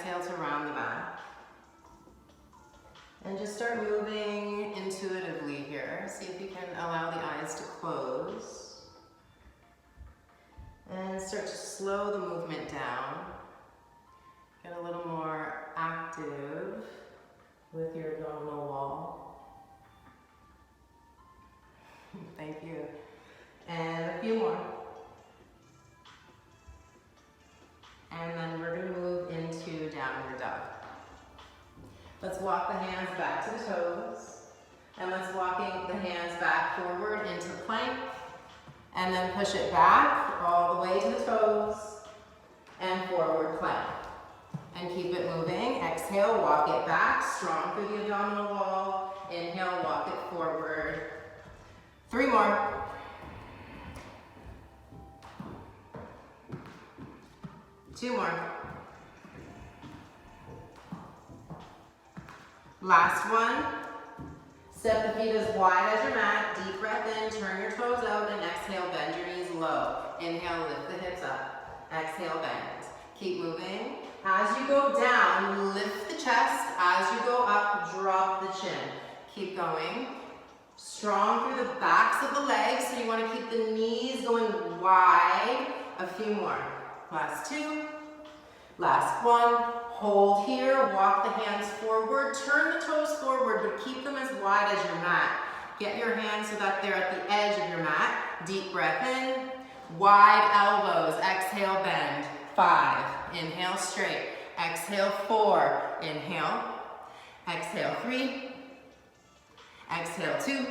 exhale to round the back. And just start moving intuitively here. See if you can allow the eyes to close. And start to slow the movement down. Get a little more active with your abdominal wall. Thank you. And a few more. And then we're going to move into downward dog. Let's walk the hands back to the toes. And let's walking the hands back forward into plank. And then push it back all the way to the toes. And forward plank. And keep it moving. Exhale, walk it back, strong through the abdominal wall. Inhale, walk it forward. 3 more. Two more. Last one. Step the feet as wide as your mat. Deep breath in, turn your toes out, and exhale, bend your knees low. Inhale, lift the hips up. Exhale, bend. Keep moving. As you go down, lift the chest. As you go up, drop the chin. Keep going. Strong through the backs of the legs, so you want to keep the knees going wide. A few more. Last 2. Last 1. Hold here. Walk the hands forward. Turn the toes forward, but keep them as wide as your mat. Get your hands so that they're at the edge of your mat. Deep breath in. Wide elbows. Exhale, bend. 5. Inhale, straight. Exhale, 4. Inhale. Exhale, 3. Exhale, 2.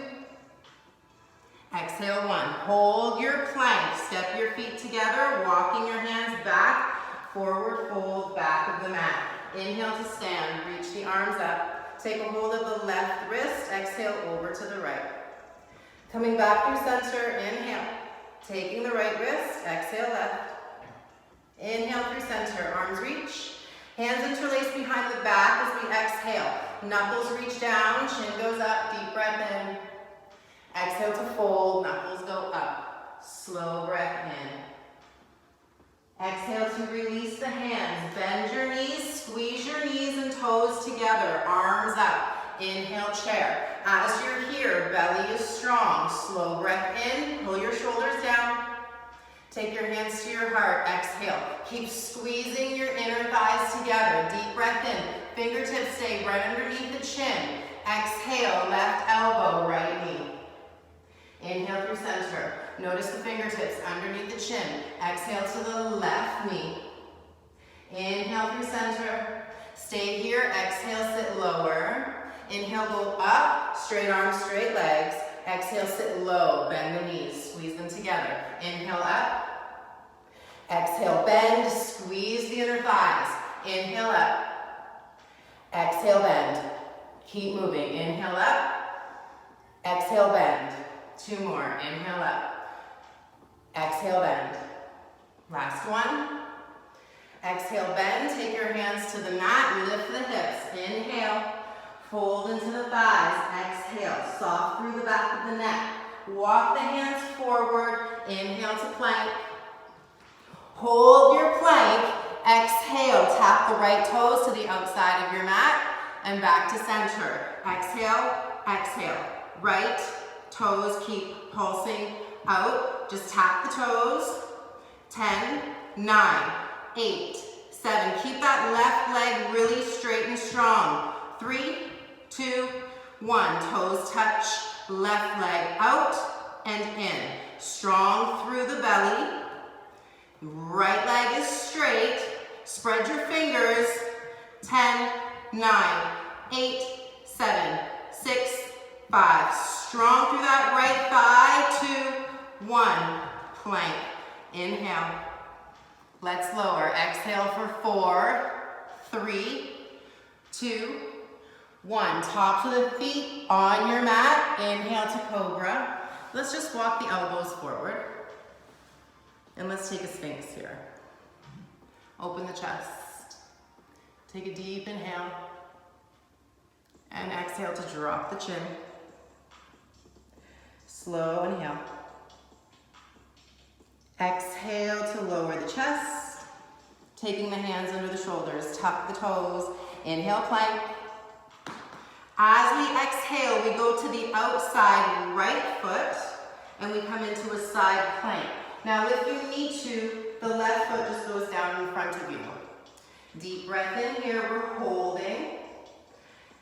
Exhale, 1. Hold your plank. Step your feet together, walking your hands back, forward fold, back of the mat. Inhale to stand, reach the arms up. Take a hold of the left wrist, exhale over to the right. Coming back through center, inhale. Taking the right wrist, exhale left. Inhale through center, arms reach. Hands interlace behind the back as we exhale. Knuckles reach down, chin goes up, deep breath in. Exhale to fold, knuckles go up. Slow breath in. Exhale to release the hands. Bend your knees, squeeze your knees and toes together, arms up. Inhale, chair. As you're here, belly is strong. Slow breath in, pull your shoulders down. Take your hands to your heart, exhale. Keep squeezing your inner thighs together. Deep breath in. Fingertips stay right underneath the chin. Exhale, left elbow, right knee. Inhale through center. Notice the fingertips underneath the chin. Exhale to the left knee. Inhale through center. Stay here, exhale, sit lower. Inhale, go up, straight arms, straight legs. Exhale, sit low, bend the knees, squeeze them together. Inhale up. Exhale, bend, squeeze the inner thighs. Inhale up. Exhale, bend. Keep moving. Inhale up. Exhale, bend. 2 more. Inhale up. Exhale, bend. Last one. Exhale, bend. Take your hands to the mat. Lift the hips. Inhale. Fold into the thighs. Exhale. Soft through the back of the neck. Walk the hands forward. Inhale to plank. Hold your plank. Exhale. Tap the right toes to the outside of your mat. And back to center. Exhale. Exhale. Right toes keep pulsing out. Just tap the toes. 10, 9, 8, 7. Keep that left leg really straight and strong. 3, 2, 1. Toes touch. Left leg out and in. Strong through the belly. Right leg is straight. Spread your fingers. 10, 9, 8, 7, 6, 5. Strong through that right thigh. 2, 1. Plank. Inhale. Let's lower. Exhale for 4, 3, 2, 1. Tops of the feet on your mat. Inhale to cobra. Let's just walk the elbows forward. And let's take a sphinx here. Open the chest. Take a deep inhale. And exhale to drop the chin. Slow inhale. Exhale to lower the chest. Taking the hands under the shoulders, tuck the toes, inhale, plank. As we exhale, we go to the outside right foot and we come into a side plank. Now if you need to, the left foot just goes down in front of you. Deep breath in here, we're holding.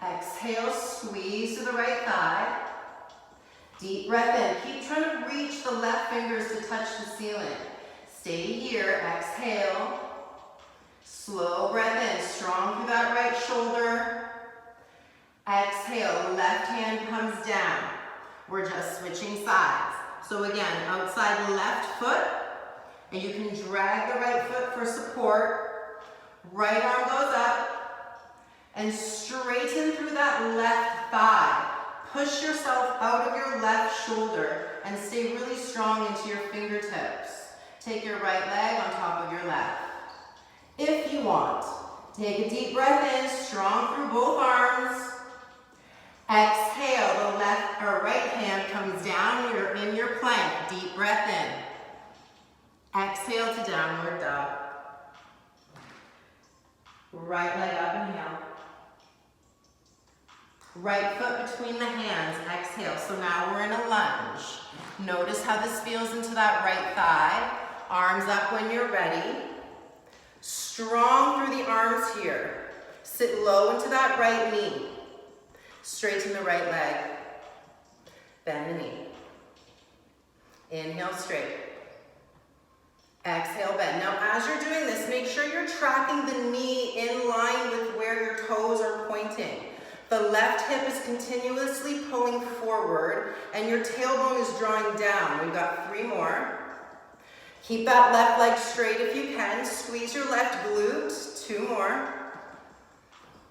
Exhale, squeeze to the right thigh. Deep breath in. Keep trying to reach the left fingers to touch the ceiling. Stay here, exhale. Slow breath in, strong through that right shoulder. Exhale, left hand comes down. We're just switching sides. So again, outside left foot, and you can drag the right foot for support. Right arm goes up, and straighten through that left thigh. Push yourself out of your left shoulder and stay really strong into your fingertips. Take your right leg on top of your left. If you want, take a deep breath in, strong through both arms. Exhale, the left or right hand comes down, you're in your plank. Deep breath in. Exhale to downward dog. Right leg up, inhale. Right foot between the hands, exhale. So now we're in a lunge. Notice how this feels into that right thigh. Arms up when you're ready. Strong through the arms here. Sit low into that right knee. Straighten the right leg. Bend the knee. Inhale, straight. Exhale, bend. Now as you're doing this, make sure you're tracking the knee in line with where your toes are pointing. The left hip is continuously pulling forward and your tailbone is drawing down. We've got 3 more. Keep that left leg straight if you can. Squeeze your left glute. 2 more.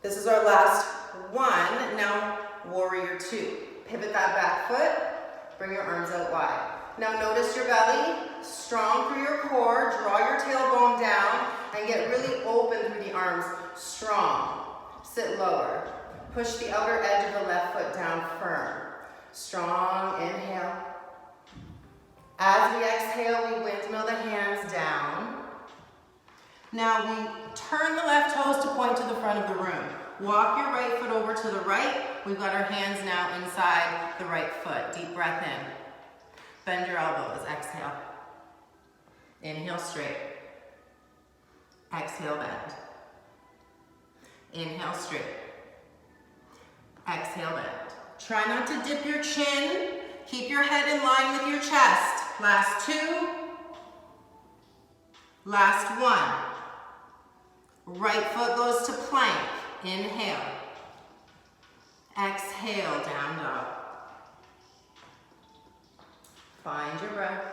This is our last 1. Now, warrior 2. Pivot that back foot. Bring your arms out wide. Now notice your belly. Strong through your core. Draw your tailbone down and get really open through the arms. Strong. Sit lower. Push the outer edge of the left foot down firm. Strong, inhale. As we exhale, we windmill the hands down. Now we turn the left toes to point to the front of the room. Walk your right foot over to the right. We've got our hands now inside the right foot. Deep breath in. Bend your elbows, exhale. Inhale, straight. Exhale, bend. Inhale, straight. Exhale, bend. Try not to dip your chin. Keep your head in line with your chest. Last 2. Last 1. Right foot goes to plank. Inhale. Exhale, down dog. Find your breath.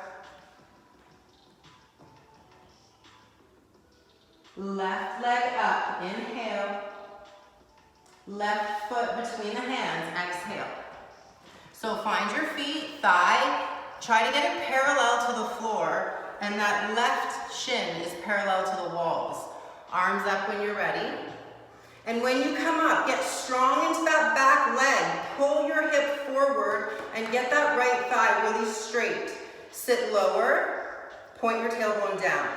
Left leg up. Inhale. Left foot between the hands, exhale. So find your feet, thigh, try to get it parallel to the floor, and that left shin is parallel to the walls. Arms up when you're ready. And when you come up, get strong into that back leg. Pull your hip forward and get that right thigh really straight. Sit lower, point your tailbone down.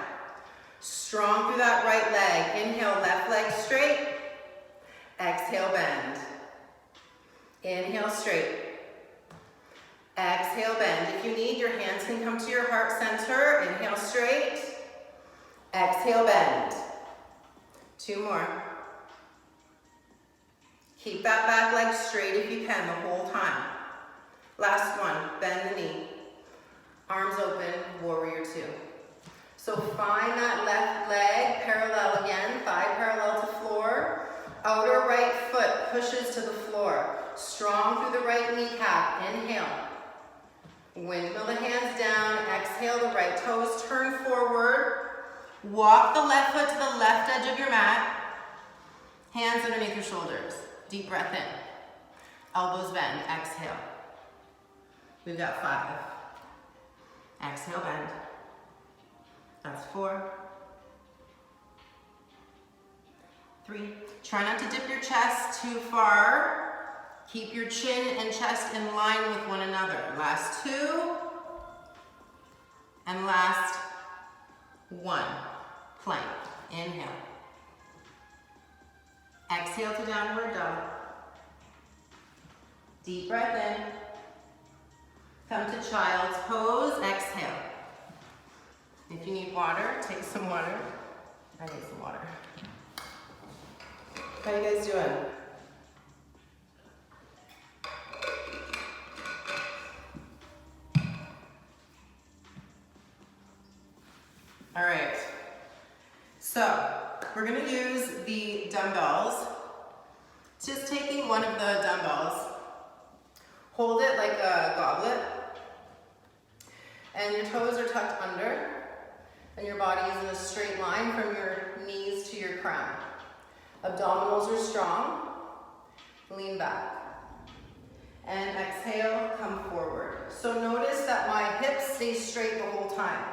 Strong through that right leg. Inhale, left leg straight. Exhale, bend. Inhale, straight. Exhale, bend. If you need, your hands can come to your heart center. Inhale, straight. Exhale, bend. 2 more. Keep that back leg straight if you can the whole time. Last 1, bend the knee. Arms open, warrior 2. So find that left leg parallel again, thigh parallel to floor. Outer right foot pushes to the floor. Strong through the right kneecap. Inhale. Windmill the hands down. Exhale, the right toes turn forward. Walk the left foot to the left edge of your mat. Hands underneath your shoulders. Deep breath in. Elbows bend. Exhale. We've got 5. Exhale, bend. That's 4. 3. Try not to dip your chest too far. Keep your chin and chest in line with one another. Last 2. And last 1. Plank. Inhale. Exhale to downward dog. Deep breath in. Come to child's pose, exhale. If you need water, take some water. I need some water. How you guys doing? All right, so we're gonna use the dumbbells. Just taking one of the dumbbells, hold it like a goblet, and your toes are tucked under, and your body is in a straight line from your knees to your crown. Abdominals are strong, lean back. And exhale, come forward. So notice that my hips stay straight the whole time.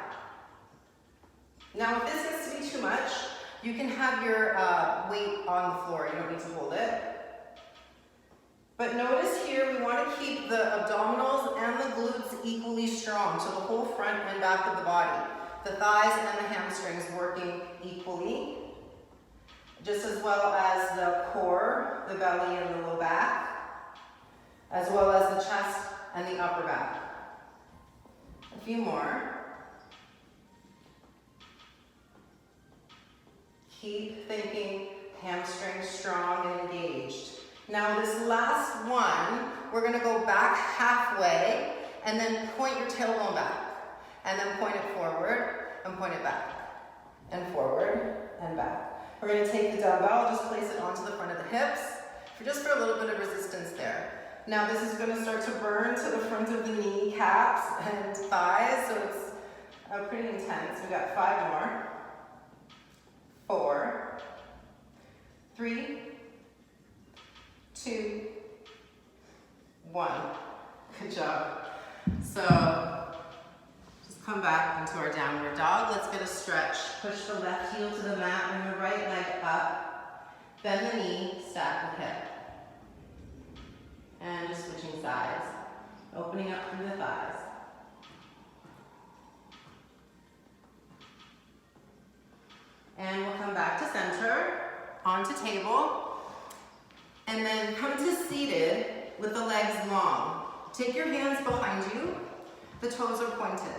Now if this gets to be too much, you can have your weight on the floor, you don't need to hold it. But notice here, we want to keep the abdominals and the glutes equally strong, so the whole front and back of the body. The thighs and the hamstrings working equally, just as well as the core, the belly and the low back, as well as the chest and the upper back. A few more. Keep thinking hamstrings strong and engaged. Now this last one, we're gonna go back halfway and then point your tailbone back. And then point it forward and point it back. And forward and back. We're gonna take the dumbbell, just place it onto the front of the hips, just for a little bit of resistance there. Now this is gonna start to burn to the front of the kneecaps and thighs, so it's pretty intense. We got 5 more. 4, 3, 2, 1. Good job. So just come back into our downward dog. Let's get a stretch. Push the left heel to the mat, bring the right leg up. Bend the knee, stack the hip. And just switching sides. Opening up through the thighs. And we'll come back to center, onto table, and then come to seated with the legs long. Take your hands behind you, the toes are pointed.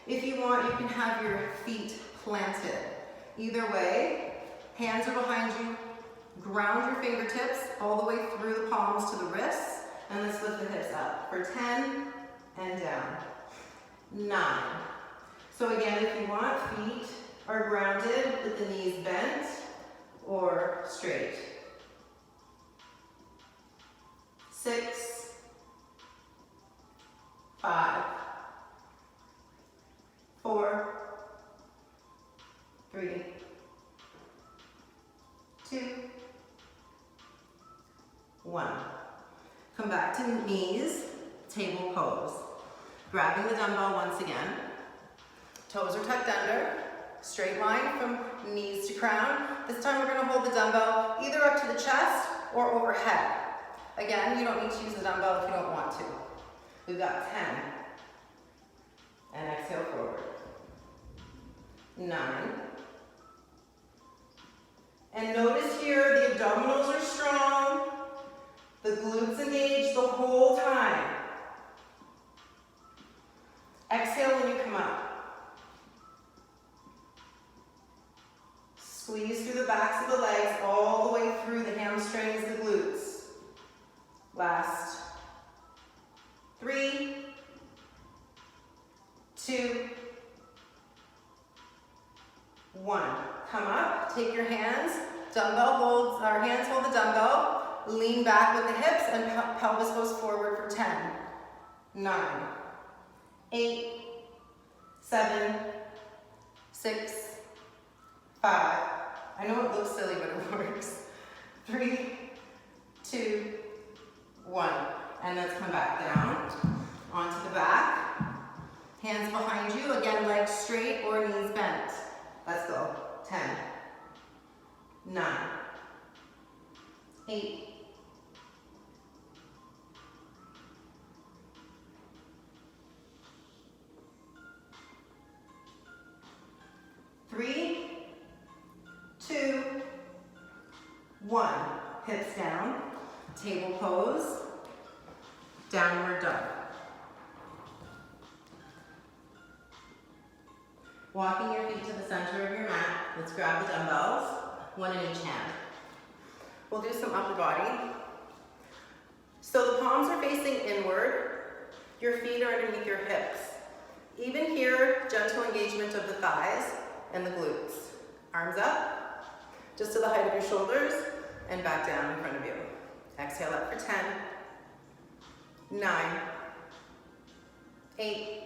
If you want, you can have your feet planted. Either way, hands are behind you, ground your fingertips all the way through the palms to the wrists, and let's lift the hips up for 10 and down. 9. So again, if you want, feet are grounded with the knees bent or straight. 6, 5, 4, 3, 2, 1. Come back to knees, table pose. Grabbing the dumbbell once again. Toes are tucked under. Straight line from knees to crown. This time we're going to hold the dumbbell either up to the chest or overhead. Again, you don't need to use the dumbbell if you don't want to. We've got 10. And exhale forward. 9. And notice here the abdominals are strong. The glutes engaged the whole time. Exhale when you come up. Squeeze through the backs of the legs all the way through the hamstrings, the glutes. Last 3, 2, 1. Come up, take your hands, dumbbell holds, our hands hold the dumbbell, lean back with the hips and pelvis goes forward for 10, 9, 8, 7, 6, 5. I know it looks silly, but it works. 3, 2, 1. And let's come back down onto the back. Hands behind you. Again, legs straight or knees bent. Let's go. 10, 9, 8, 3, 2, 1. Hips down, table pose, downward dog. Walking your feet to the center of your mat. Let's grab the dumbbells, one in each hand. We'll do some upper body. So the palms are facing inward. Your feet are underneath your hips. Even here, gentle engagement of the thighs and the glutes. Arms up, just to the height of your shoulders, and back down in front of you. Exhale up for 10, 9, 8,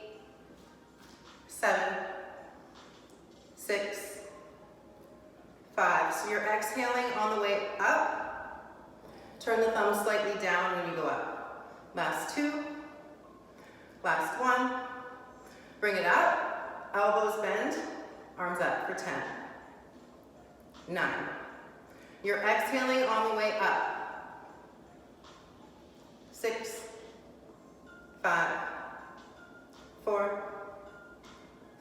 7, 6, 5. So you're exhaling on the way up. Turn the thumbs slightly down when you go up. Last 2. Last 1. Bring it up. Elbows bend. Arms up for 10. 9. You're exhaling on the way up. 6, 5, 4,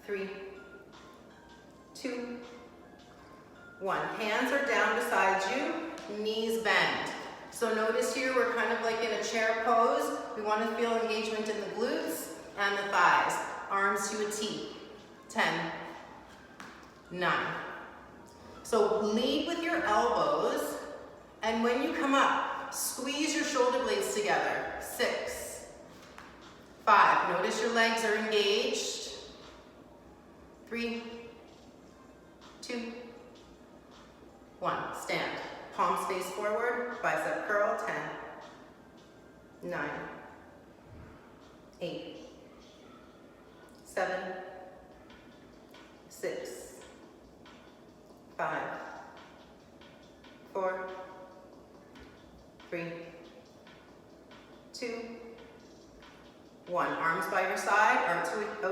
3, 2, 1. Hands are down beside you, knees bend. So notice here we're kind of like in a chair pose. We want to feel engagement in the glutes and the thighs. Arms to a T. 10, 9. So lead with your elbows, and when you come up, squeeze your shoulder blades together. 6, 5. Notice your legs are engaged. 3, 2, 1. Stand. Palms face forward, bicep curl. 10, 9, 8, 7, 6, 5, 4, 3, 2, 1. Arms by your side, out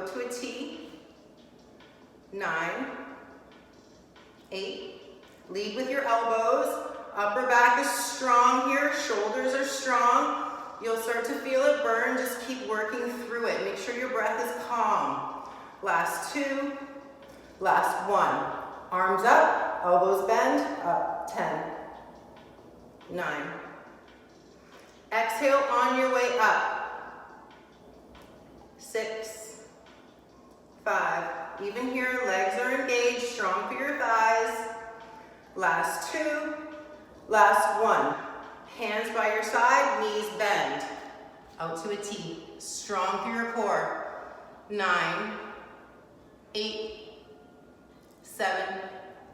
to a T. 9, 8. Lead with your elbows. Upper back is strong here. Shoulders are strong. You'll start to feel it burn. Just keep working through it. Make sure your breath is calm. Last 2. Last 1. Arms up. Elbows bend. Up. 10. 9. Exhale on your way up. 6. 5. Even here, legs are engaged. Strong for your thighs. Last 2. Last 1. Hands by your side, knees bend. Out to a T. Strong through your core. 9, 8, 7.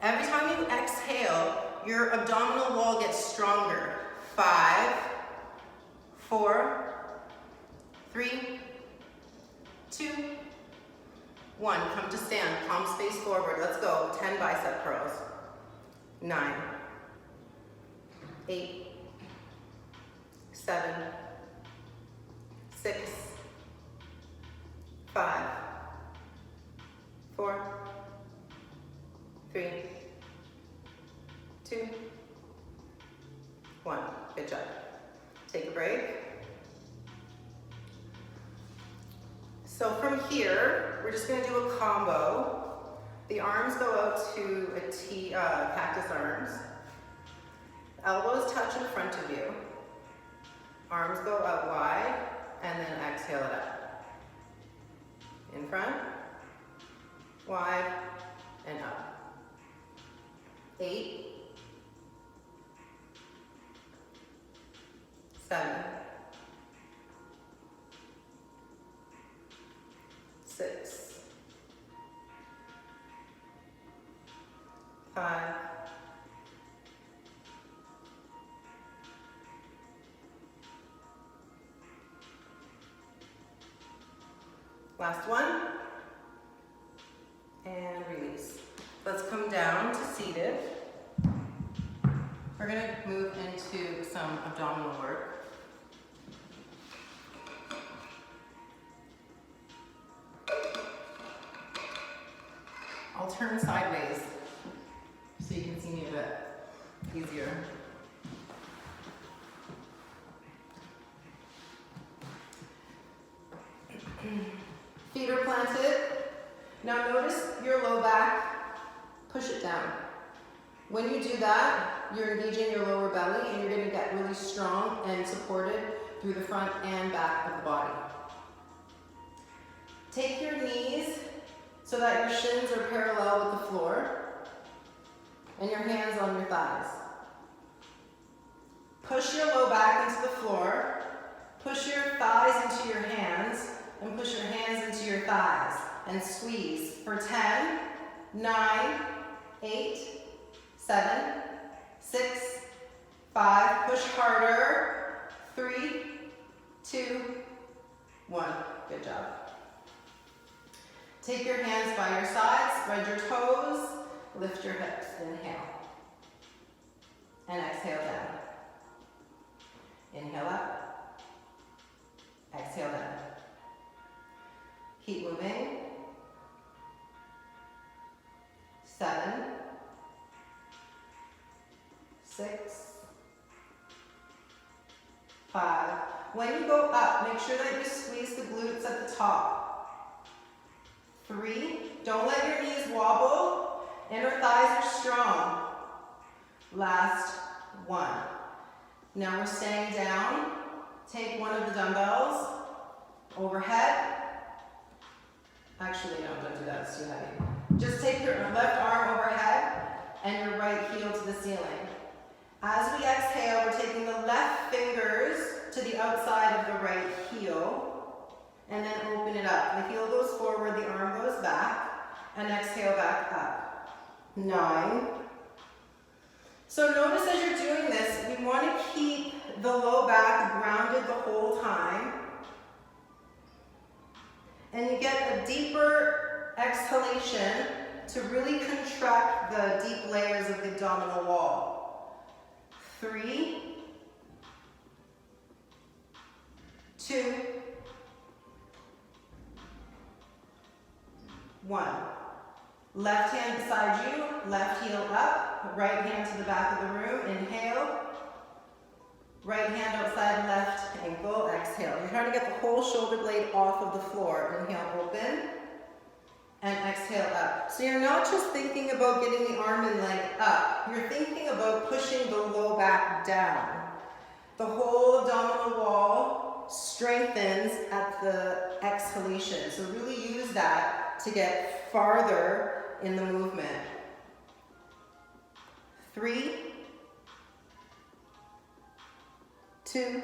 Every time you exhale, your abdominal wall gets stronger. 5, 4, 3, 2, 1. Come to stand. Palms face forward. Let's go. 10 bicep curls. 9, 8, 7, 6, 5, 4, 3, 2, 1. Good job. Take a break. So from here, we're just going to do a combo. The arms go out to a T, cactus arms. Elbows touch in front of you. Arms go out wide, and then exhale it up. In front, wide, and up. 8, 7, 6, 5, 1. And release. Let's come down to seated. We're going to move into some abdominal work. I'll turn sideways so you can see me a bit easier. Feet are planted. Now notice your low back. Push it down. When you do that, you're engaging your lower belly and you're going to get really strong and supported through the front and back of the body. Take your knees so that your shins are parallel with the floor and your hands on your thighs. Push your low back into the floor, push your thighs into your hands, and push your hands into your thighs and squeeze for 10, 9, 8, 7, 6, 5, push harder, 3, 2, 1. Good job. Take your hands by your sides, spread your toes, lift your hips, inhale. And exhale down. Inhale up, exhale down. Keep moving. 7, 6, 5. When you go up, make sure that you squeeze the glutes at the top. 3, don't let your knees wobble. Inner thighs are strong. Last 1. Now we're staying down. Take one of the dumbbells overhead. Actually, no, don't do that, it's too heavy. Just take your left arm overhead and your right heel to the ceiling. As we exhale, we're taking the left fingers to the outside of the right heel and then open it up. The heel goes forward, the arm goes back, and exhale back up. 9. So notice as you're doing this, we want to keep the low back grounded the whole time. And you get a deeper exhalation to really contract the deep layers of the abdominal wall. 3, 2, 1. Left hand beside you, left heel up, right hand to the back of the room, inhale. Right hand outside left ankle, exhale. You're trying to get the whole shoulder blade off of the floor. Inhale, open, and exhale up. So you're not just thinking about getting the arm and leg up. You're thinking about pushing the low back down. The whole abdominal wall strengthens at the exhalation. So really use that to get farther in the movement. 3, 2,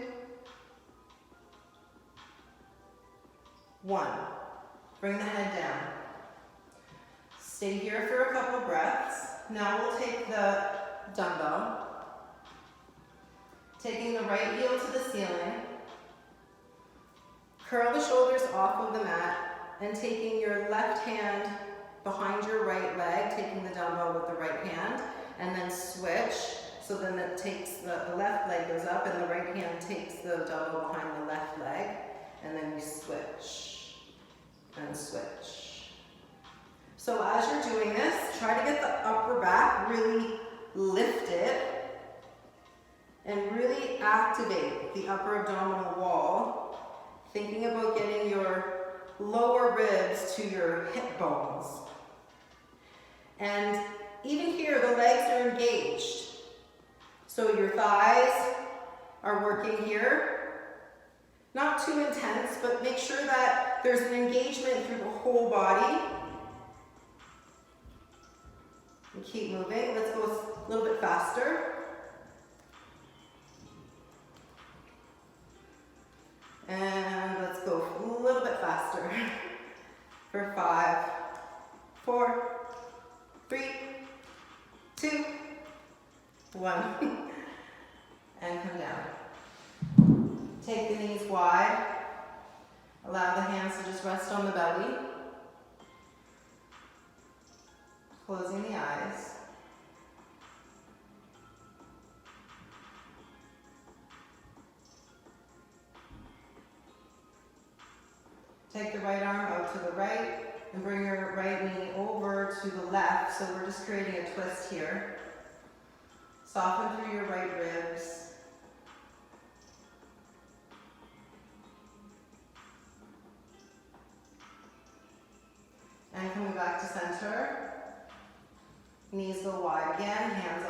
1. Bring the head down. Stay here for a couple breaths. Now we'll take the dumbbell, taking the right heel to the ceiling. Curl the shoulders off of the mat and taking your left hand behind your right leg, taking the dumbbell with the right hand, and then switch. So then it takes the left leg goes up and the right hand takes the dumbbell behind the left leg, and then you switch and switch. So as you're doing this, try to get the upper back really lifted and really activate the upper abdominal wall, thinking about getting your lower ribs to your hip bones. And even here, the legs are engaged. So your thighs are working here. Not too intense, but make sure that there's an engagement through the whole body. And keep moving. Let's go a little bit faster. And let's go a little bit faster. For 5, 4, 3, 2, 1. And come down. Take the knees wide. Allow the hands to just rest on the belly. Closing the eyes. Take the right arm out to the right and bring your right knee over to the left. So we're just creating a twist here. Soften through your right ribs. And coming back to center. Knees go wide again, hands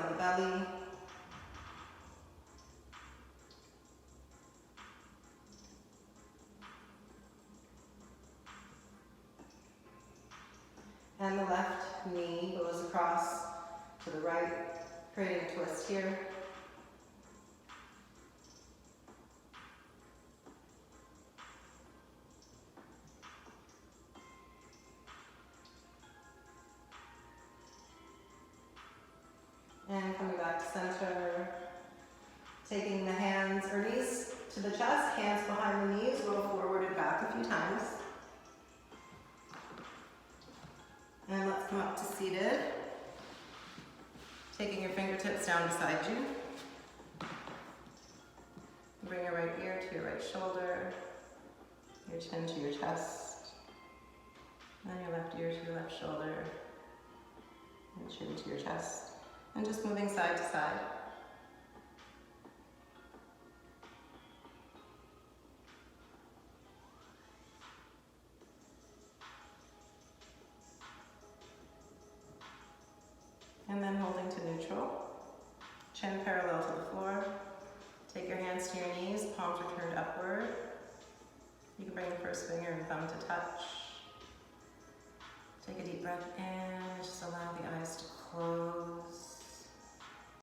to the right, creating a twist here. And coming back to center, taking the hands or knees to the chest, hands behind the knees, roll forward and back a few times. And let's come up to seated. Taking your fingertips down beside you. Bring your right ear to your right shoulder, your chin to your chest, and your left ear to your left shoulder, and chin to your chest. And just moving side to side. And then holding to neutral. Chin parallel to the floor. Take your hands to your knees, palms are turned upward. You can bring the first finger and thumb to touch. Take a deep breath in, just allow the eyes to close.